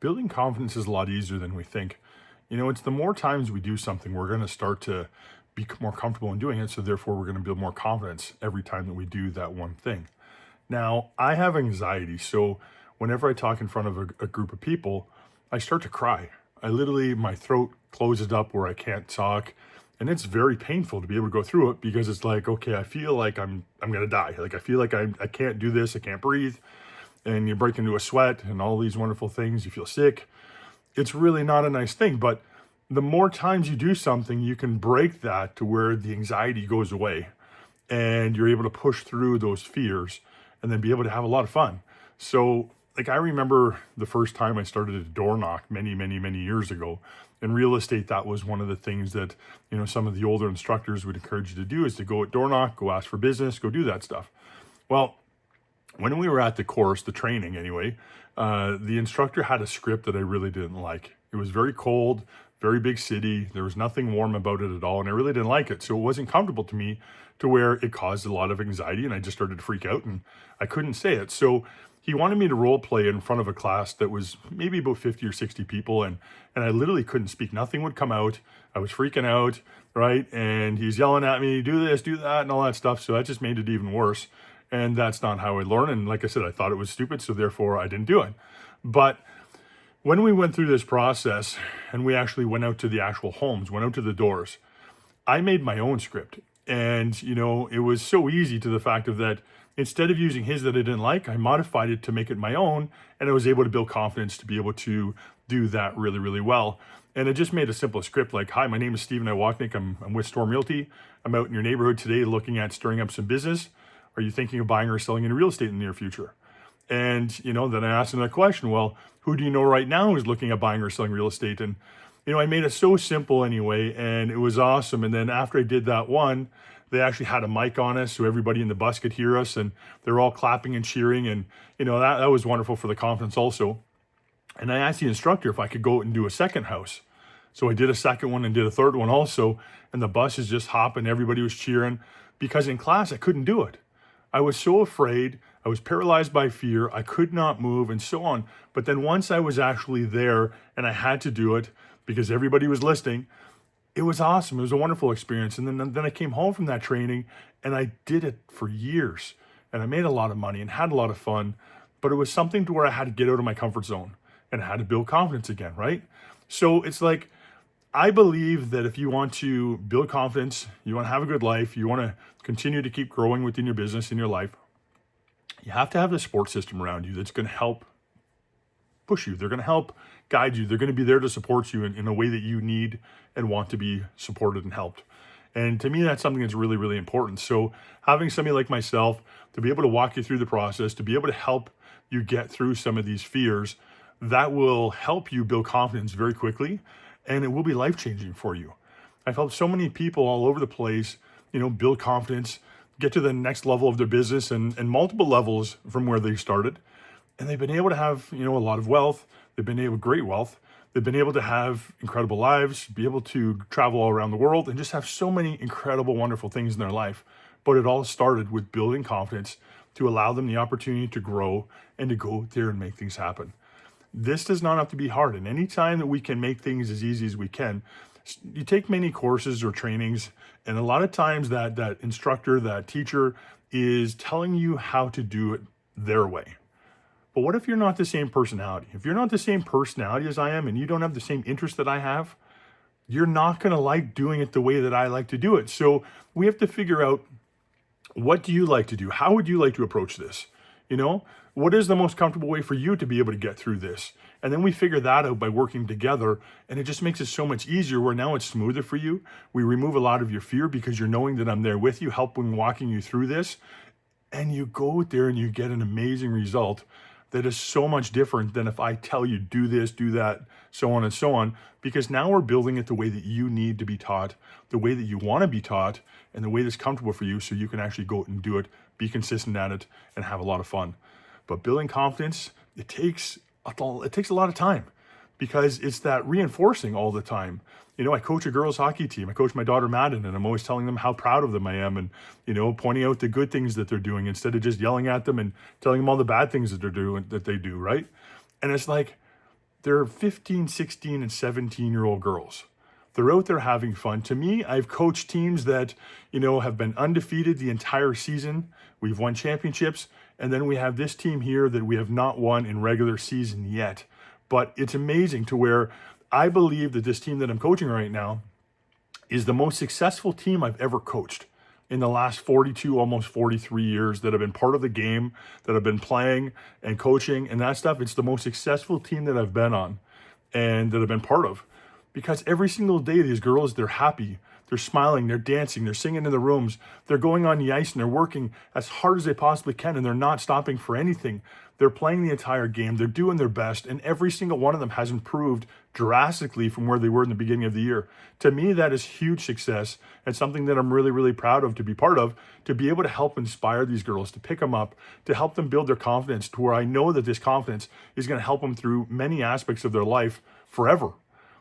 Building confidence is a lot easier than we think. It's the more times we do something, we're going to start to be more comfortable in doing it. So, therefore, we're going to build more confidence every time that we do that one thing. Now, I have anxiety. So, whenever I talk in front of a group of people, I start to cry. My throat closes up where I can't talk. And it's very painful to be able to go through it because it's like, okay, I feel like I'm going to die. Like, I feel like I can't do this. I can't breathe. And you break into a sweat and all these wonderful things. You feel sick. It's really not a nice thing. But the more times you do something, you can break that to where the anxiety goes away and you're able to push through those fears and then be able to have a lot of fun. So, like, I remember the first time I started a door knock many, many, many years ago. In real estate, that was one of the things that, some of the older instructors would encourage you to do is to go at door knock, go ask for business, go do that stuff. Well, when we were at the course, the training anyway, the instructor had a script that I really didn't like. It was very cold, very big city. There was nothing warm about it at all. And I really didn't like it. So it wasn't comfortable to me to where it caused a lot of anxiety. And I just started to freak out and I couldn't say it. So he wanted me to role play in front of a class that was maybe about 50 or 60 people. And I literally couldn't speak. Nothing would come out. I was freaking out, right? And he's yelling at me, do this, do that, and all that stuff. So that just made it even worse. And that's not how I learn. And like I said, I thought it was stupid. So therefore I didn't do it. But when we went through this process and we actually went out to the actual homes, went out to the doors, I made my own script. And, it was so easy to the fact of that instead of using his that I didn't like, I modified it to make it my own. And I was able to build confidence to be able to do that really, really well. And it just made a simple script like, hi, my name is Stephen Iwachniuk. I'm with Storm Realty. I'm out in your neighborhood today looking at stirring up some business. Are you thinking of buying or selling in real estate in the near future? And, then I asked him that question. Well, who do you know right now who's looking at buying or selling real estate? And, I made it so simple anyway, and it was awesome. And then after I did that one, they actually had a mic on us so everybody in the bus could hear us and they're all clapping and cheering. And, that was wonderful for the confidence also. And I asked the instructor if I could go and do a second house. So I did a second one and did a third one also. And the bus is just hopping. Everybody was cheering because in class, I couldn't do it. I was so afraid. I was paralyzed by fear. I could not move and so on. But then once I was actually there and I had to do it because everybody was listening, it was awesome. It was a wonderful experience. And then I came home from that training and I did it for years. And I made a lot of money and had a lot of fun. But it was something to where I had to get out of my comfort zone and I had to build confidence again, right? So it's like, I believe that if you want to build confidence, you want to have a good life, you want to continue to keep growing within your business, in your life, you have to have the support system around you that's going to help push you. They're going to help guide you. They're going to be there to support you in a way that you need and want to be supported and helped. And to me, that's something that's really, really important. So having somebody like myself to be able to walk you through the process, to be able to help you get through some of these fears, that will help you build confidence very quickly. And it will be life-changing for you. I've helped so many people all over the place, build confidence, get to the next level of their business and multiple levels from where they started. And they've been able to have, a lot of wealth. They've been able great wealth. They've been able to have incredible lives, be able to travel all around the world and just have so many incredible, wonderful things in their life. But it all started with building confidence to allow them the opportunity to grow and to go there and make things happen. This does not have to be hard. And any time that we can make things as easy as we can, you take many courses or trainings, and a lot of times that instructor, that teacher is telling you how to do it their way. But what if you're not the same personality? If you're not the same personality as I am and you don't have the same interest that I have, you're not going to like doing it the way that I like to do it. So we have to figure out, what do you like to do? How would you like to approach this? What is the most comfortable way for you to be able to get through this? And then we figure that out by working together. And it just makes it so much easier where now it's smoother for you. We remove a lot of your fear because you're knowing that I'm there with you, helping, walking you through this. And you go out there and you get an amazing result that is so much different than if I tell you, do this, do that, so on and so on. Because now we're building it the way that you need to be taught, the way that you want to be taught, and the way that's comfortable for you so you can actually go out and do it, be consistent at it, and have a lot of fun. But building confidence, it takes a lot of time because it's that reinforcing all the time. I coach a girls hockey team. I coach my daughter Madden, and I'm always telling them how proud of them I am and, pointing out the good things that they're doing instead of just yelling at them and telling them all the bad things that they do, right? And it's like, They're 15, 16, and 17-year-old girls. They're out there having fun. To me, I've coached teams that, have been undefeated the entire season. We've won championships. And then we have this team here that we have not won in regular season yet. But it's amazing to where I believe that this team that I'm coaching right now is the most successful team I've ever coached in the last 42, almost 43 years that have been part of the game, that have been playing and coaching and that stuff. It's the most successful team that I've been on and that I've been part of. Because every single day, these girls, they're happy, they're smiling, they're dancing, they're singing in the rooms, they're going on the ice and they're working as hard as they possibly can and they're not stopping for anything. They're playing the entire game, they're doing their best, and every single one of them has improved drastically from where they were in the beginning of the year. To me, that is huge success and something that I'm really, really proud of to be part of, to be able to help inspire these girls, to pick them up, to help them build their confidence to where I know that this confidence is going to help them through many aspects of their life forever.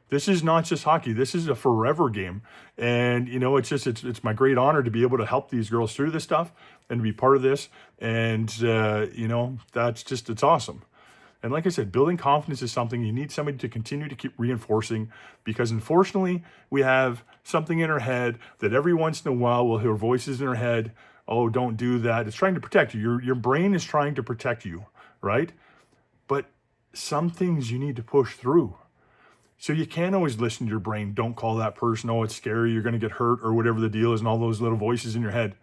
This is not just hockey. This is a forever game. And, it's my great honor to be able to help these girls through this stuff and to be part of this. And, it's awesome. And like I said, building confidence is something you need somebody to continue to keep reinforcing, because unfortunately we have something in our head that every once in a while we'll hear voices in our head. Oh, don't do that. It's trying to protect you. Your brain is trying to protect you, right? But some things you need to push through. So you can't always listen to your brain. Don't call that person. Oh, it's scary. You're going to get hurt or whatever the deal is, and all those little voices in your head.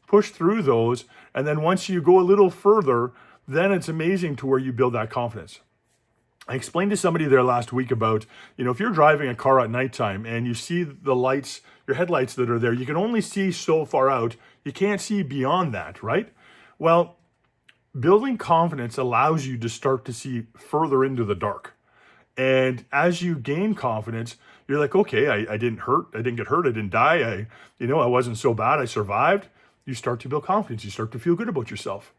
Push through those. And then once you go a little further, then it's amazing to where you build that confidence. I explained to somebody there last week about, if you're driving a car at nighttime and you see the lights, your headlights that are there, you can only see so far out. You can't see beyond that, right? Well, building confidence allows you to start to see further into the dark. And as you gain confidence, you're like, okay, I didn't get hurt, I didn't die, I wasn't so bad, I survived. You start to build confidence, you start to feel good about yourself.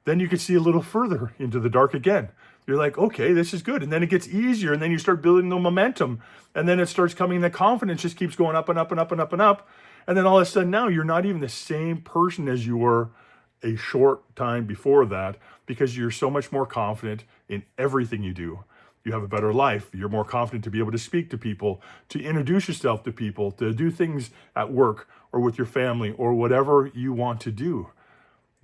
Then you can see a little further into the dark again. You're like, okay, this is good. And then it gets easier, and then you start building the momentum. And then it starts coming, the confidence just keeps going up and up and up and up and up. And then all of a sudden now you're not even the same person as you were a short time before that, because you're so much more confident in everything you do. You have a better life. You're more confident to be able to speak to people, to introduce yourself to people, to do things at work or with your family or whatever you want to do.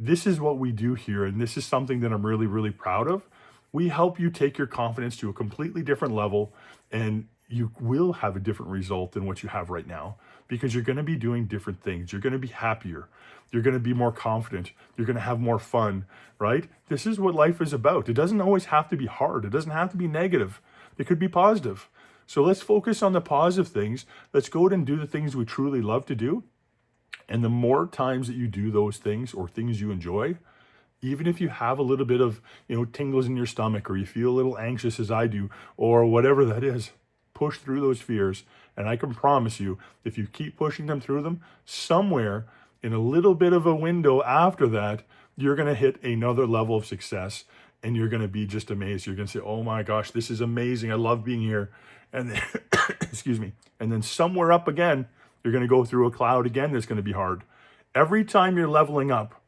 This is what we do here, and this is something that I'm really, really proud of. We help you take your confidence to a completely different level, and you will have a different result than what you have right now, because you're going to be doing different things. You're going to be happier. You're going to be more confident. You're going to have more fun, right? This is what life is about. It doesn't always have to be hard. It doesn't have to be negative. It could be positive. So let's focus on the positive things. Let's go out and do the things we truly love to do. And the more times that you do those things or things you enjoy, even if you have a little bit of, tingles in your stomach, or you feel a little anxious as I do, or whatever that is, push through those fears. And I can promise you, if you keep pushing them through them, somewhere in a little bit of a window after that, you're going to hit another level of success, and you're going to be just amazed. You're going to say, oh my gosh, this is amazing. I love being here. And then, excuse me. And then somewhere up again, you're going to go through a cloud again that's going to be hard. Every time you're leveling up,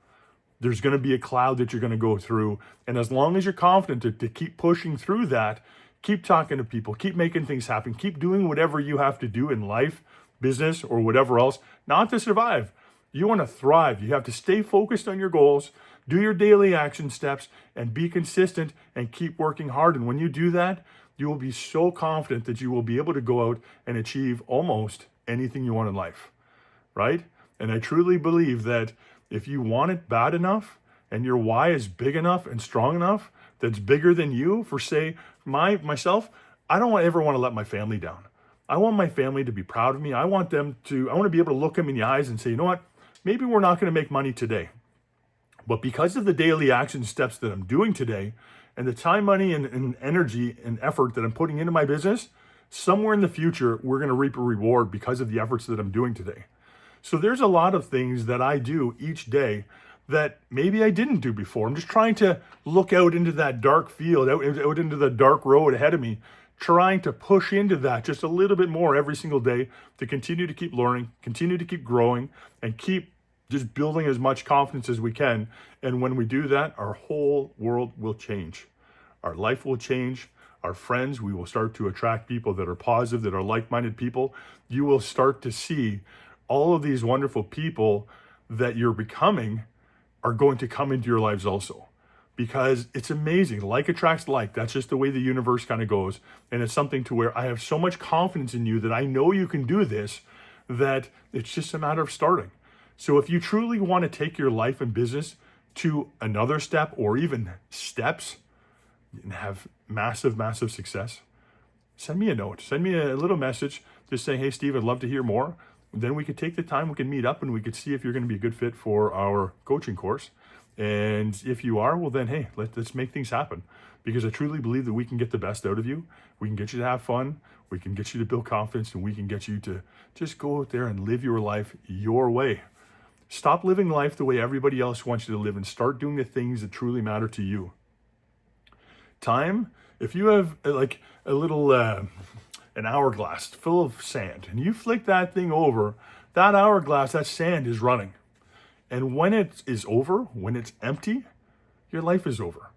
there's going to be a cloud that you're going to go through. And as long as you're confident to keep pushing through that, keep talking to people, keep making things happen, keep doing whatever you have to do in life, business, or whatever else, not to survive. You want to thrive. You have to stay focused on your goals, do your daily action steps, and be consistent and keep working hard. And when you do that, you will be so confident that you will be able to go out and achieve almost anything you want in life, right? And I truly believe that if you want it bad enough and your why is big enough and strong enough, that's bigger than you, for say, myself, I don't ever want to let my family down. I want my family to be proud of me. I want to be able to look them in the eyes and say, you know what? Maybe we're not going to make money today, but because of the daily action steps that I'm doing today and the time, money, and energy and effort that I'm putting into my business, somewhere in the future, we're going to reap a reward because of the efforts that I'm doing today. So there's a lot of things that I do each day that maybe I didn't do before. I'm just trying to look out into that dark field, out into the dark road ahead of me, trying to push into that just a little bit more every single day to continue to keep learning, continue to keep growing, and keep just building as much confidence as we can. And when we do that, our whole world will change. Our life will change. our friends. We will start to attract people that are positive, that are like-minded people. You will start to see all of these wonderful people that you're becoming are going to come into your lives also, because it's amazing. Like attracts like. That's just the way the universe kind of goes. And it's something to where I have so much confidence in you that I know you can do this, that it's just a matter of starting. So if you truly want to take your life and business to another step, or even steps, and have massive, massive success, send me a note, send me a little message just saying, hey, Steve, I'd love to hear more. Then we could take the time, we can meet up, and we could see if you're going to be a good fit for our coaching course. And if you are, well then, hey, let's make things happen, because I truly believe that we can get the best out of you. We can get you to have fun. We can get you to build confidence, and we can get you to just go out there and live your life your way. Stop living life the way everybody else wants you to live, and start doing the things that truly matter to you. Time, if you have like a little an hourglass full of sand, and you flick that thing over, that hourglass, that sand is running. And when it is over, when it's empty, your life is over.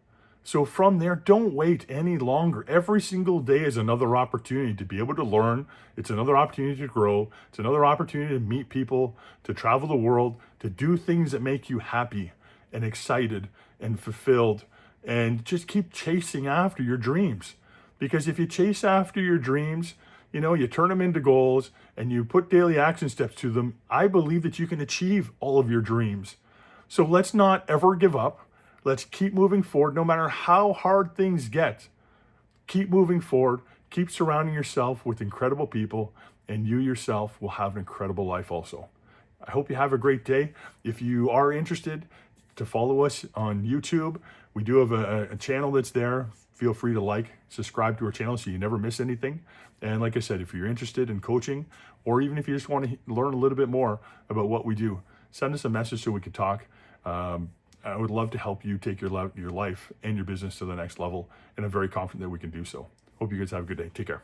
So from there, don't wait any longer. Every single day is another opportunity to be able to learn. It's another opportunity to grow. It's another opportunity to meet people, to travel the world, to do things that make you happy and excited and fulfilled. And just keep chasing after your dreams. Because if you chase after your dreams, you turn them into goals and you put daily action steps to them, I believe that you can achieve all of your dreams. So let's not ever give up. Let's keep moving forward, no matter how hard things get. Keep moving forward. Keep surrounding yourself with incredible people, and you yourself will have an incredible life also. I hope you have a great day. If you are interested to follow us on YouTube, we do have a channel that's there. Feel free to subscribe to our channel so you never miss anything. And like I said, if you're interested in coaching, or even if you just want to learn a little bit more about what we do, send us a message so we can talk. I would love to help you take your life and your business to the next level, and I'm very confident that we can do so. Hope you guys have a good day. Take care.